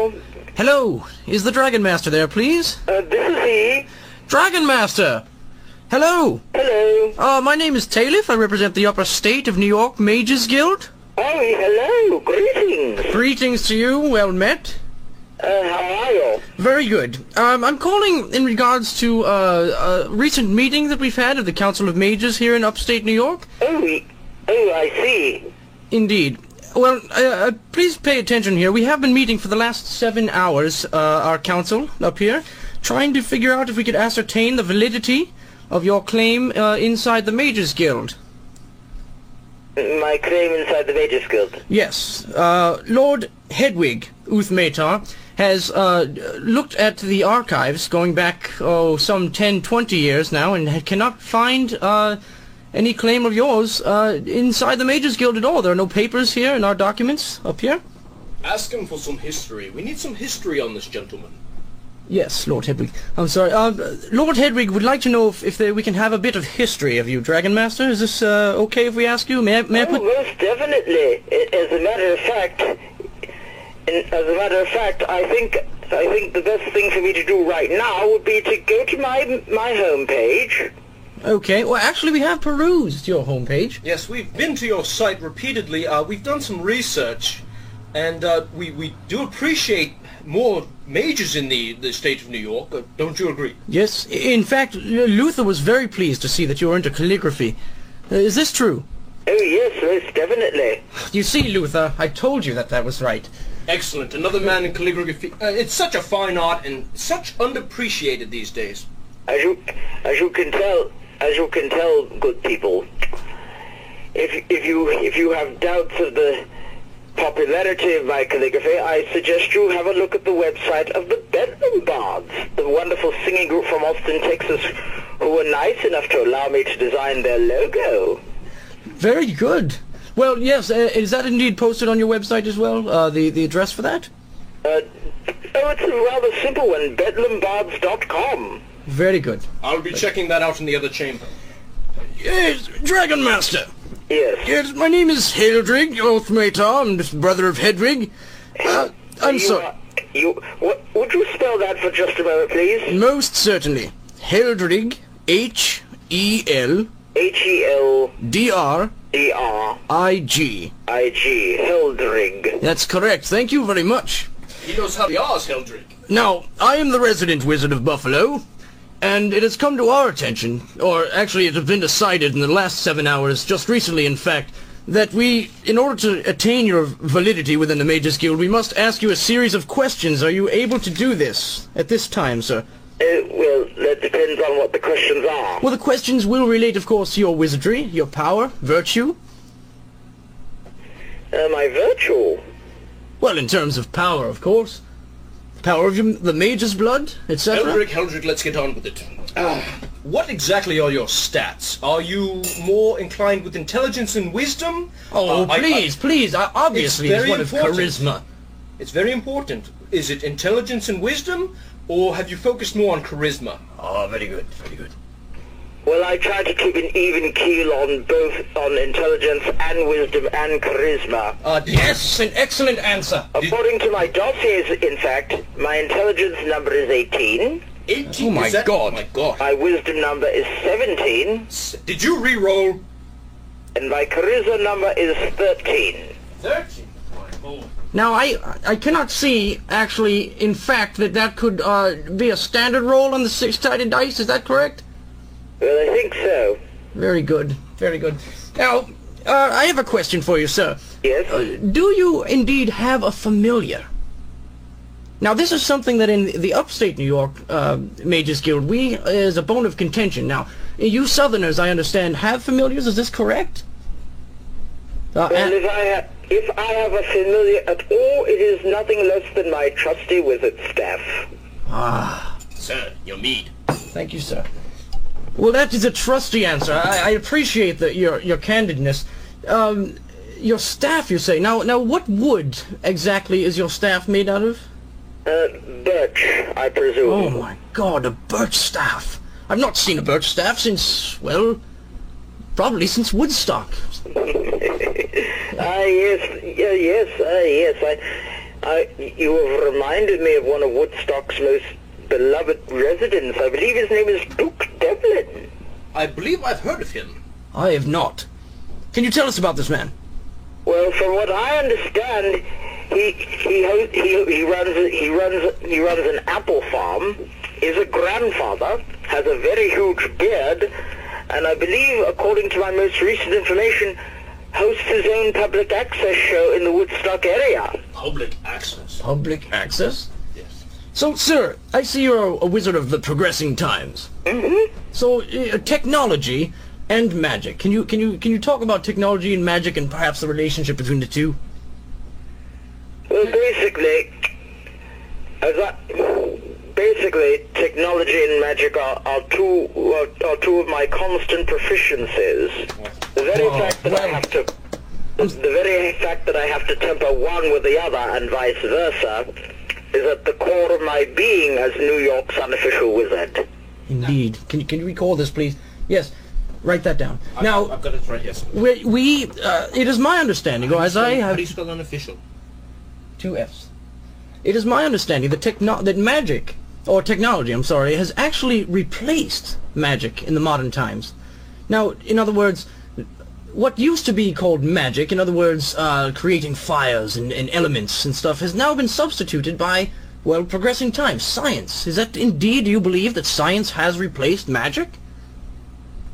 Hello? Hello, is the Dragon Master there, please? This is he. Dragon Master! Hello! Hello. My name is Taylif. I represent the upper state of New York Mages Guild. Oh, hello. Greetings. Greetings to you, well met. How are you? Very good. I'm calling in regards to a recent meeting that we've had of the Council of Mages here in upstate New York. Oh, I see. Indeed. Well, please pay attention here. We have been meeting for the last 7 hours, our council up here, trying to figure out if we could ascertain the validity of your claim inside the Mages Guild. My claim inside the Mages Guild? Yes. Lord Hedwig Uthmatar has looked at the archives going back, some 10-20 years now, and cannot find any claim of yours inside the Mages Guild at all. There are no papers here in our documents up here. Ask him for some history. We need some history on this gentleman. Yes, Lord Hedwig. I'm sorry. Lord Hedwig would like to know if we can have a bit of history of you, Dragon Master. Is this okay if we ask you? May I put... most definitely. As a matter of fact, I think the best thing for me to do right now would be to go to my homepage. Okay. Well, actually, we have perused your homepage. Yes, we've been to your site repeatedly. We've done some research, and we do appreciate more mages in the state of New York. Don't you agree? Yes. In fact, Luther was very pleased to see that you were into calligraphy. Is this true? Oh, yes, most definitely. You see, Luther, I told you that was right. Excellent. Another man in calligraphy. It's such a fine art and such underappreciated these days. As you can tell, good people, if you have doubts of the popularity of my calligraphy, I suggest you have a look at the website of the Bedlam Bards, the wonderful singing group from Austin, Texas, who were nice enough to allow me to design their logo. Very good. Well, yes, is that indeed posted on your website as well, the address for that? It's a rather simple one, bedlambards.com. Very good. I'll be checking that out in the other chamber. Yes, Dragon Master. Yes. Yes, my name is Hildrig Uthmatar. I'm the brother of Hedwig. I'm sorry. Would you spell that for just a moment, please? Most certainly. Hildrig, H-E-L... H-E-L... D-R... D-R... I-G. Hildrig. That's correct. Thank you very much. He knows how the R's, Heldrig. Now, I am the resident wizard of Buffalo, and it has come to our attention, or actually it has been decided in the last 7 hours, just recently in fact, that we, in order to attain your validity within the Mages Guild, we must ask you a series of questions. Are you able to do this at this time, sir? Well, that depends on what the questions are. Well, the questions will relate, of course, to your wizardry, your power, virtue. My virtue? Well, in terms of power, of course. Power of the mage's blood, etc. Heldrig, let's get on with it. What exactly are your stats? Are you more inclined with intelligence and wisdom? Oh, please. Obviously, it's one of charisma. It's very important. Is it intelligence and wisdom, or have you focused more on charisma? Oh, very good, very good. Well, I try to keep an even keel on both intelligence and wisdom and charisma. Yes, an excellent answer. According to my dossiers, in fact, my intelligence number is 18. 18? Oh my God. Oh my God. My wisdom number is 17. Did you re-roll? And my charisma number is 13. 13? Oh. Now, I cannot see, actually, in fact, that could be a standard roll on the six-sided dice. Is that correct? Well, I think so. Very good, very good. Now, I have a question for you, sir. Yes? Do you indeed have a familiar? Now, this is something that in the upstate New York Mages Guild, is a bone of contention. Now, you Southerners, I understand, have familiars. Is this correct? Well, if I have a familiar at all, it is nothing less than my trusty wizard staff. Ah. Sir, your mead. Thank you, sir. Well, that is a trusty answer. I appreciate your candidness. Your staff, you say. Now, what wood exactly is your staff made out of? Birch, I presume. Oh my God, a birch staff! I've not seen a birch staff since, well, probably since Woodstock. Yes. You have reminded me of one of Woodstock's most beloved residents. I believe his name is Duke Devlin. I believe I've heard of him. I have not. Can you tell us about this man? Well, from what I understand, he runs an apple farm, is a grandfather, has a very huge beard, and I believe, according to my most recent information, hosts his own public access show in the Woodstock area. Public access? Public access? Yes. So, sir, I see you're a wizard of the progressing times. Mm-hmm. So, technology and magic. Can you talk about technology and magic and perhaps the relationship between the two? Well, basically, technology and magic are two of my constant proficiencies. The very fact that I have to temper one with the other and vice versa is at the core of my being as New York's unofficial wizard. Indeed. Can you recall this, please? Yes. Write that down. Now, I've got it right. Yes. It is my understanding, or as I have... How do you spell unofficial? 2 F's. It is my understanding that magic, or technology, I'm sorry, has actually replaced magic in the modern times. Now, in other words, what used to be called magic, in other words, creating fires and elements and stuff, has now been substituted by, well, progressing times, science. Is that indeed, do you believe that science has replaced magic?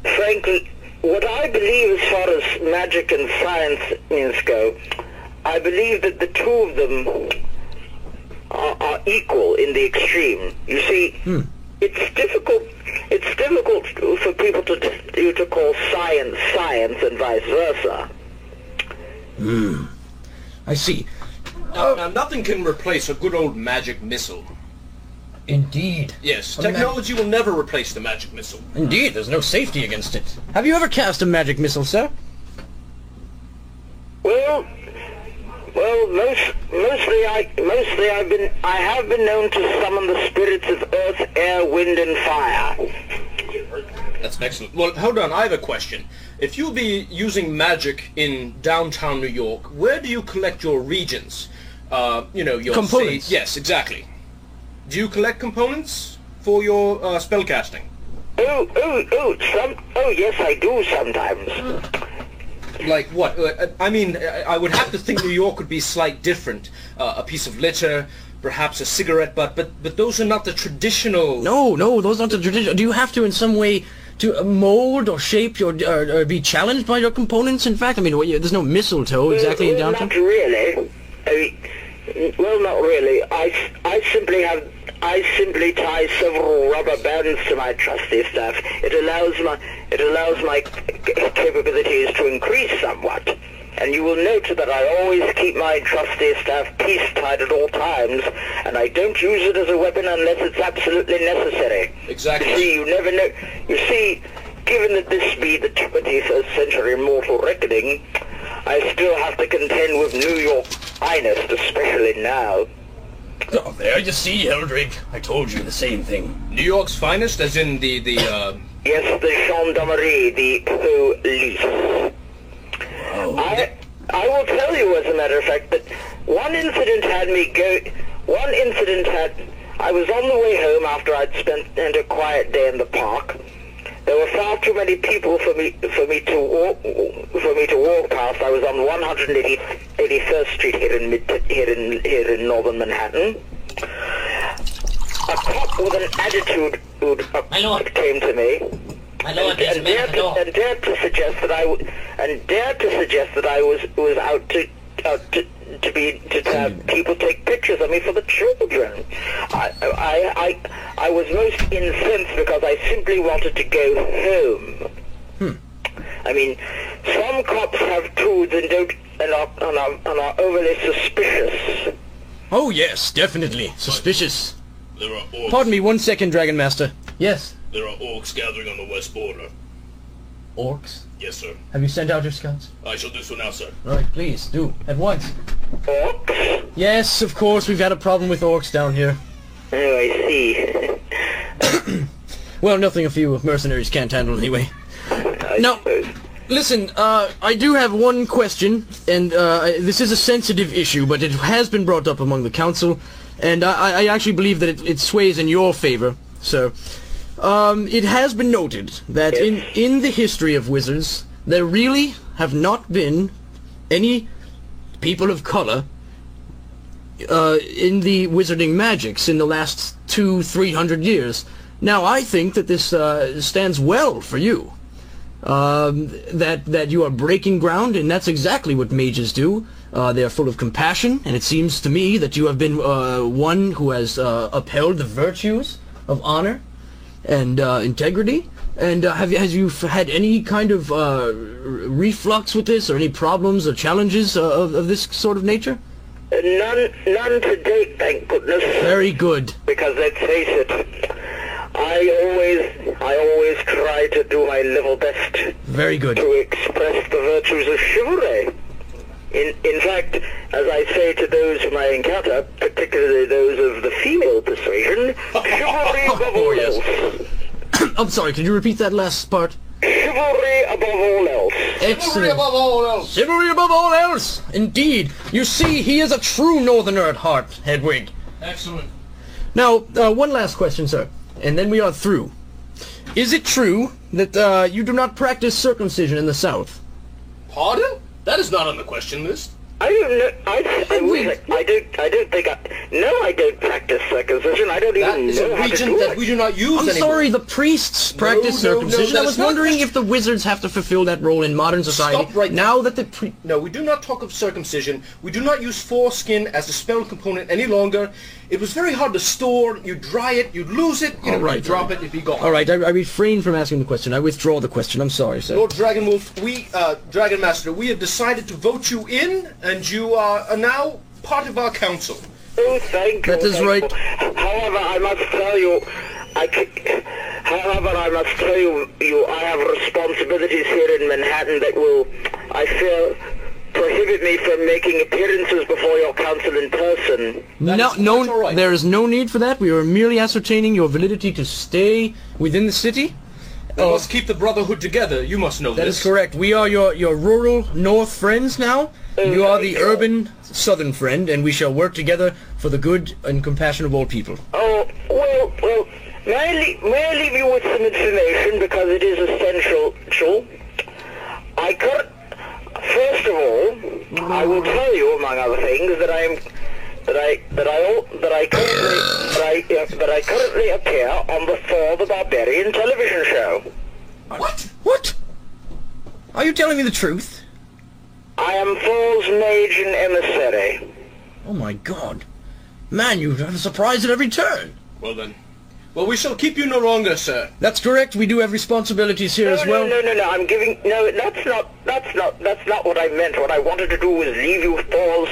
Frankly, what I believe as far as magic and science means go, I believe that the two of them are equal in the extreme. You see, it's difficult for people to call science science and vice versa. I see. Now, nothing can replace a good old magic missile. Indeed. Yes, technology will never replace the magic missile. Indeed, there's no safety against it. Have you ever cast a magic missile, sir? Well, mostly I have been known to summon the spirits of earth, air, wind, and fire. That's excellent. Well, hold on, I have a question. If you'll be using magic in downtown New York, where do you collect your regions? Your components. Yes, exactly. Do you collect components for your spellcasting? Yes, I do sometimes. Like what? I would have to think New York would be slight different. A piece of litter, perhaps a cigarette butt, but those are not the traditional... No, those aren't the traditional... Do you have to in some way to mold or shape your... or be challenged by your components, in fact? I mean, there's no mistletoe exactly in downtown? Not really. Well, not really. I simply tie several rubber bands to my trusty staff. It allows my capabilities to increase somewhat. And you will note that I always keep my trusty staff piece-tied at all times, and I don't use it as a weapon unless it's absolutely necessary. Exactly. You see, you never know. You see, given that this be the 21st century mortal reckoning, I still have to contend with New York's finest, especially now. Oh, there you see, Eldrig. I told you the same thing. New York's finest, as in the Yes, the gendarmerie, the police. Oh, I will tell you, as a matter of fact, that one incident I was on the way home after I'd spent a quiet day in the park. There were far too many people for me to walk past. I was on 181st Street here in northern Manhattan. A cop with an attitude came to me and dared to suggest that I was out to have people take pictures of me for the children. I was most incensed because I simply wanted to go home. I mean, some cops have tools and are overly suspicious. Oh yes, definitely. Suspicious. There are orcs. Pardon me 1 second, Dragon Master. Yes. There are orcs gathering on the west border. Orcs? Yes, sir. Have you sent out your scouts? I shall do so now, sir. Right, please, do. At once. Orcs? Yes, of course, we've had a problem with orcs down here. Oh, I see. Well, nothing a few mercenaries can't handle anyway. I No. suppose. Listen, I do have one question, and this is a sensitive issue, but it has been brought up among the council, and I actually believe that it sways in your favor. So, it has been noted that in the history of wizards, there really have not been any people of color in the wizarding magics in the last 200-300 years. Now, I think that this stands well for you. That you are breaking ground, and that's exactly what mages do. They are full of compassion, and it seems to me that you have been one who has upheld the virtues of honor and integrity. And has you had any kind of reflux with this, or any problems or challenges of this sort of nature? None to date, thank goodness. Very good. Because let's face it, I always try to do my level best. Very good. To express the virtues of chivalry. In fact, as I say to those whom I encounter, particularly those of the female persuasion, chivalry above all else. I'm sorry, could you repeat that last part? Chivalry above all else. Excellent. Chivalry above all else. Chivalry above all else. Indeed. You see, he is a true northerner at heart, Hedwig. Excellent. Now, one last question, sir, and then we are through. Is it true that you do not practice circumcision in the South? Pardon? That is not on the question list. I don't know. I don't practice circumcision. I don't That even is know a how to region do that it. we do not use I'm anymore. sorry, the priests practice no, circumcision. that I is was not wondering the- if the wizards have to fulfill that role in modern society. Stop right now that the No, we do not talk of circumcision. We do not use foreskin as a spell component any longer. It was very hard to store. You dry it, you lose it, you drop it, it'd be gone. All right, I refrain from asking the question. I withdraw the question. I'm sorry, sir. Lord Dragonwolf, Dragon Master, we have decided to vote you in, and you are now part of our council. Oh, thank you. That is thank right. you. However, I must tell you, I have responsibilities here in Manhattan that will, I fear, prohibit me from making appearances before your council in person. That's all right. There is no need for that. We are merely ascertaining your validity to stay within the city. We must keep the Brotherhood together. You must know That this. is correct. We are your rural north friends now. You are the urban southern friend, and we shall work together for the good and compassion of all people. Oh, well, may I leave you with some information because it is essential. First of all, I will tell you, among other things, that I currently appear on the Thor the Barbarian television show. What? Are you telling me the truth? I am Thor's mage and emissary. Oh my God. Man, you have a surprise at every turn. Well then, Well, we shall keep you no longer, sir. That's correct. We do have responsibilities here as well. No. That's not what I meant. What I wanted to do was leave you Thor's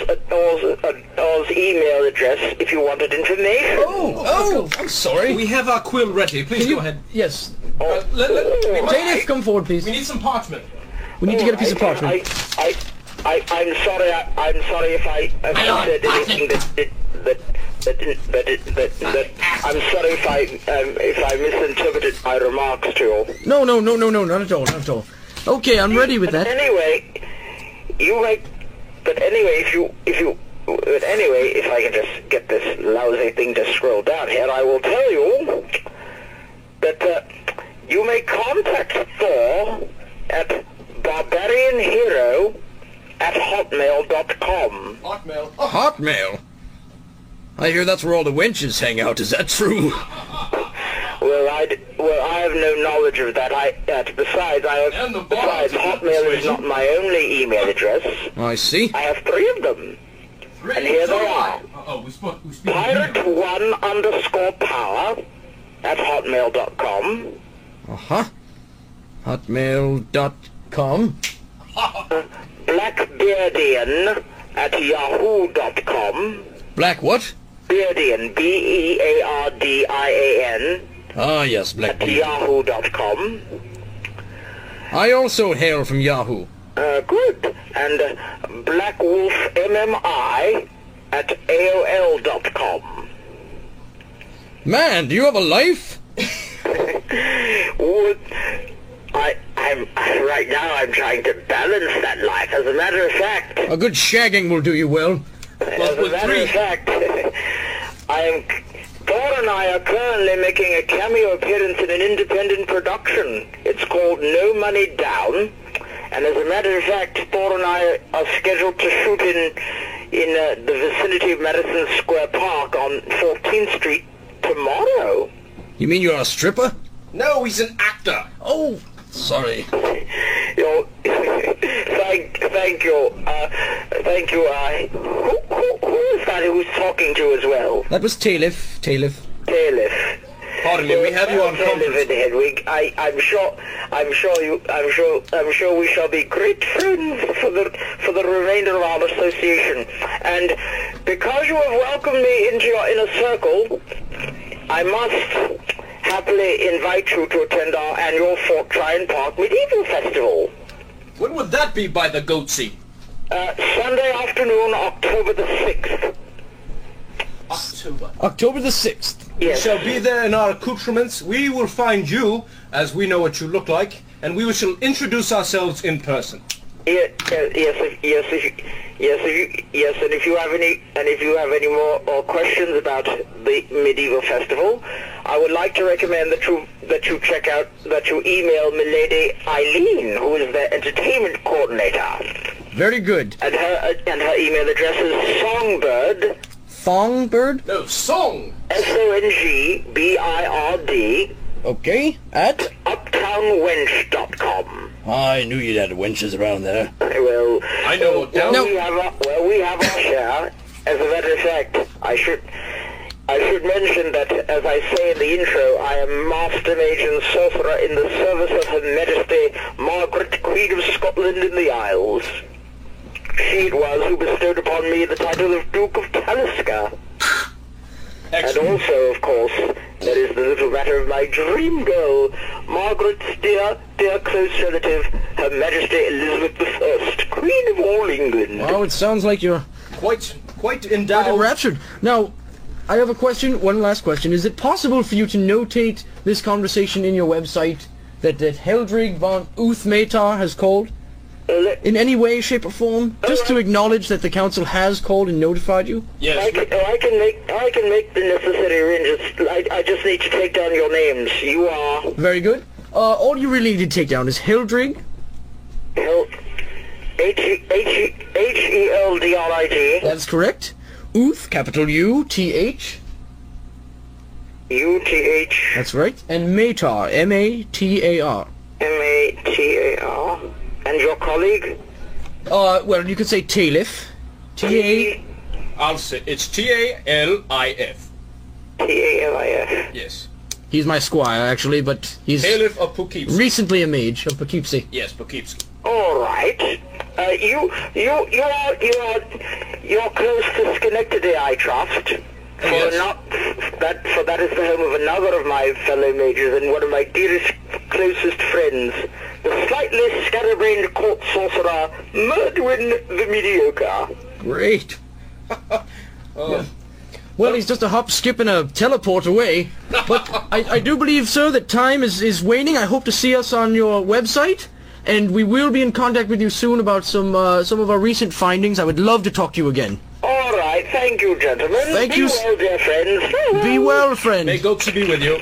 email address if you wanted information. Oh, I'm sorry. We have our quill ready. Please go ahead. Yes. Jadith, come forward, please. we need some parchment. We need to get a piece of parchment. I'm sorry. I'm sorry if I said anything that I'm sorry if I misinterpreted my remarks to you. No, not at all. Okay, I'm ready with that. Anyway, if I can just get this lousy thing to scroll down here, I will tell you that you may contact Thor at barbarianhero@hotmail.com. Hotmail. Hotmail? I hear that's where all the wenches hang out. Is that true? Well, I have no knowledge of that. Besides, Hotmail is not my only email address. I see. I have 3 of them. And here they are. We speak Pirate1_power@hotmail.com. Hotmail.com. Blackbeardian@yahoo.com. Black what? Beardian, Beardian Ah, yes, Blackbeard. @yahoo.com. I also hail from Yahoo. Good. And blackwolfmmi@aol.com. Man, do you have a life? I'm Right now I'm trying to balance that life. As a matter of fact, A good shagging will do you well. as a with matter three. of fact, Thor and I are currently making a cameo appearance in an independent production. It's called No Money Down, and as a matter of fact, Thor and I are scheduled to shoot in the vicinity of Madison Square Park on 14th Street tomorrow. You mean you're a stripper? No, he's an actor. Oh, sorry. Thank you. Who is that who was talking to as well? That was Tailiff. Tailiff. Pardon me, we have you on conference. Hedwig. I'm sure we shall be great friends for the remainder of our association. And because you have welcomed me into your inner circle, I must happily invite you to attend our annual Fort Tryon Park Medieval Festival. When would that be by the Goatsy? Sunday afternoon, October the 6th. October. October the 6th. We Yes. shall be there in our accoutrements. We will find you, as we know what you look like, and we shall introduce ourselves in person. Yes, and if you have any more questions about the medieval festival, I would like to recommend that you email Milady Eileen, who is the entertainment coordinator, Very good. and her email address is songbird, Thongbird? No, song! SONGBIRD, Okay. At? uptownwench.com. I knew you'd had wenches around there. Well, I know what down. No. we have our share. As a matter of fact, I should mention that, as I say in the intro, I am Master Mage and Sorcerer in the service of Her Majesty Margaret, Queen of Scotland in the Isles. She it was who bestowed upon me the title of Duke of Talisker. And Excellent. also, of course, that is the little matter of my dream girl, Margaret's dear close relative, Her Majesty Elizabeth I, Queen of all England. Oh, it sounds like you're Quite quite endowed. enraptured. Now, I have a question, one last question. Is it possible for you to notate this conversation in your website that Heldrig von Uthmatar has called? In any way, shape, or form? Just to acknowledge that the council has called and notified you? Yes. I can make the necessary arrangements. I just need to take down your names. You are Very good. All you really need to take down is Heldrig, Heldrig. that's correct. Uth, capital U-T-H, UTH that's right. And Matar, M-A-T-A-R. MATAR. And your colleague? Well, you could say Tailiff. T-A... I'll say it's T-A-L-I-F. TALIF. Yes. He's my squire, actually, but he's Tailiff of Poughkeepsie. recently a mage of Poughkeepsie. Yes, Poughkeepsie. All right. You're close to Schenectady, I trust. Yes. For that is the home of another of my fellow mages and one of my dearest, closest friends, the slightly scatterbrained court sorcerer, Murdwin the Mediocre. Great. Oh. Well, he's just a hop, skip, and a teleport away. But I do believe, sir, that time is waning. I hope to see us on your website, and we will be in contact with you soon about some of our recent findings. I would love to talk to you again. All right, thank you, gentlemen. Thank Be you. well, dear friends. Be well, friend. May Goatsy be with you.